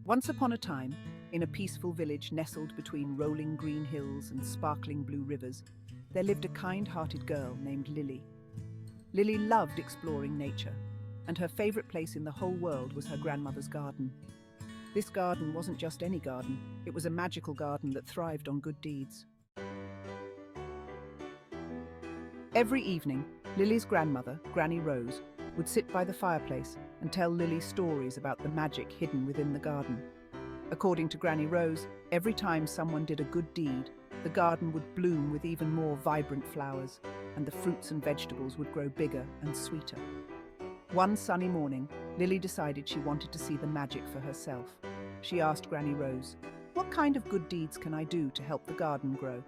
Once upon a time, in a peaceful village nestled between rolling green hills and sparkling blue rivers, there lived a kind-hearted girl named Lily. Lily loved exploring nature, and her favorite place in the whole world was her grandmother's garden. This garden wasn't just any garden, it was a magical garden that thrived on good deeds. Every evening, Lily's grandmother, Granny Rose, would sit by the fireplace and tell Lily stories about the magic hidden within the garden. According to Granny Rose, every time someone did a good deed, the garden would bloom with even more vibrant flowers, and the fruits and vegetables would grow bigger and sweeter. One sunny morning, Lily decided she wanted to see the magic for herself. She asked Granny Rose, "What kind of good deeds can I do to help the garden grow?"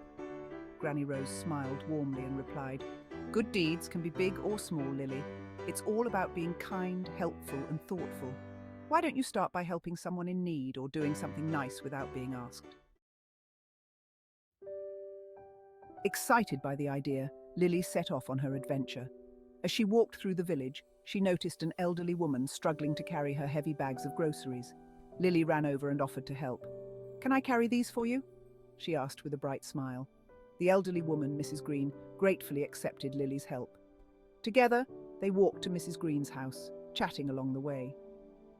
Granny Rose smiled warmly and replied, "Good deeds can be big or small, Lily. It's all about being kind, helpful, and thoughtful. Why don't you start by helping someone in need or doing something nice without being asked?" Excited by the idea, Lily set off on her adventure. As she walked through the village, she noticed an elderly woman struggling to carry her heavy bags of groceries. Lily ran over and offered to help. "Can I carry these for you?" she asked with a bright smile. The elderly woman, Mrs. Green, gratefully accepted Lily's help. Together, they walked to Mrs. Green's house, chatting along the way.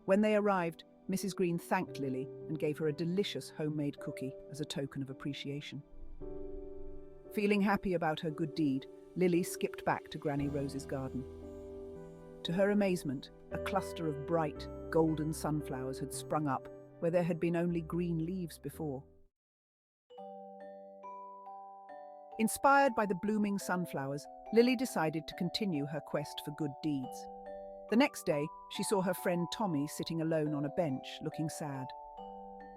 When they arrived, Mrs. Green thanked Lily and gave her a delicious homemade cookie as a token of appreciation. Feeling happy about her good deed, Lily skipped back to Granny Rose's garden. To her amazement, a cluster of bright, golden sunflowers had sprung up where there had been only green leaves before. Inspired by the blooming sunflowers, Lily decided to continue her quest for good deeds. The next day, she saw her friend Tommy sitting alone on a bench, looking sad.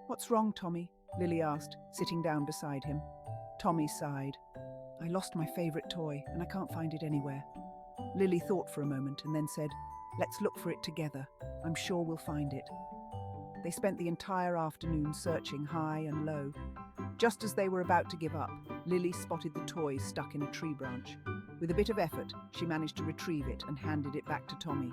"What's wrong, Tommy?" Lily asked, sitting down beside him. Tommy sighed. "I lost my favorite toy, and I can't find it anywhere." Lily thought for a moment and then said, "Let's look for it together. I'm sure we'll find it." They spent the entire afternoon searching high and low. Just as they were about to give up, Lily spotted the toy stuck in a tree branch. With a bit of effort, she managed to retrieve it and handed it back to Tommy.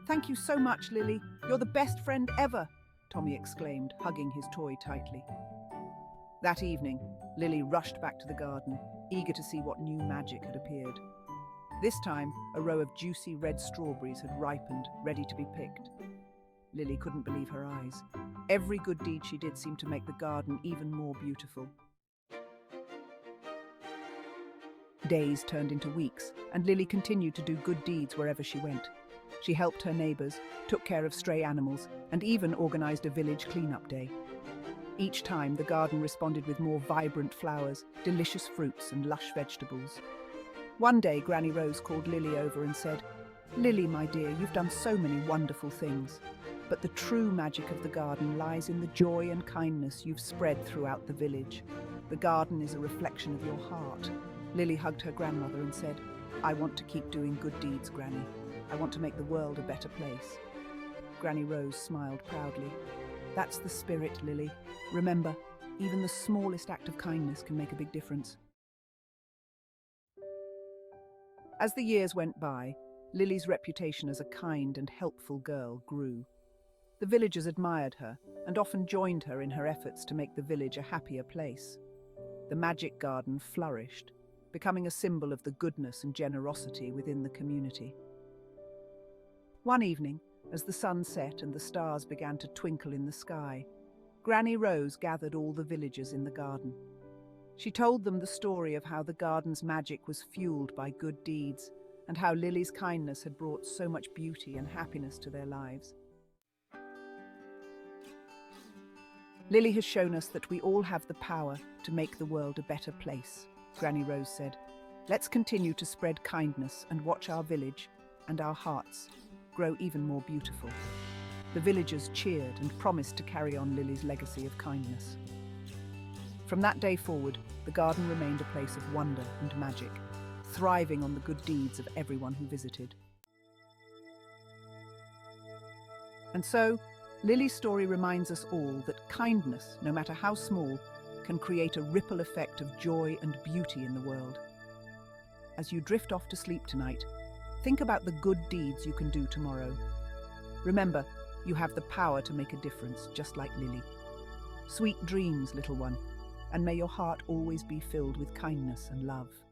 "Thank you so much, Lily. You're the best friend ever," Tommy exclaimed, hugging his toy tightly. That evening, Lily rushed back to the garden, eager to see what new magic had appeared. This time, a row of juicy red strawberries had ripened, ready to be picked. Lily couldn't believe her eyes. Every good deed she did seemed to make the garden even more beautiful. Days turned into weeks, and Lily continued to do good deeds wherever she went. She helped her neighbours, took care of stray animals, and even organised a village clean-up day. Each time, the garden responded with more vibrant flowers, delicious fruits, and lush vegetables. One day, Granny Rose called Lily over and said, "Lily, my dear, you've done so many wonderful things. But the true magic of the garden lies in the joy and kindness you've spread throughout the village. The garden is a reflection of your heart." Lily hugged her grandmother and said, "I want to keep doing good deeds, Granny. I want to make the world a better place." Granny Rose smiled proudly. "That's the spirit, Lily. Remember, even the smallest act of kindness can make a big difference." As the years went by, Lily's reputation as a kind and helpful girl grew. The villagers admired her and often joined her in her efforts to make the village a happier place. The magic garden flourished, becoming a symbol of the goodness and generosity within the community. One evening, as the sun set and the stars began to twinkle in the sky, Granny Rose gathered all the villagers in the garden. She told them the story of how the garden's magic was fueled by good deeds and how Lily's kindness had brought so much beauty and happiness to their lives. "Lily has shown us that we all have the power to make the world a better place," Granny Rose said. "Let's continue to spread kindness and watch our village and our hearts grow even more beautiful." The villagers cheered and promised to carry on Lily's legacy of kindness. From that day forward, the garden remained a place of wonder and magic, thriving on the good deeds of everyone who visited. And so, Lily's story reminds us all that kindness, no matter how small, can create a ripple effect of joy and beauty in the world. As you drift off to sleep tonight, think about the good deeds you can do tomorrow. Remember, You have the power to make a difference, just like Lily. Sweet dreams, little one, and may your heart always be filled with kindness and love.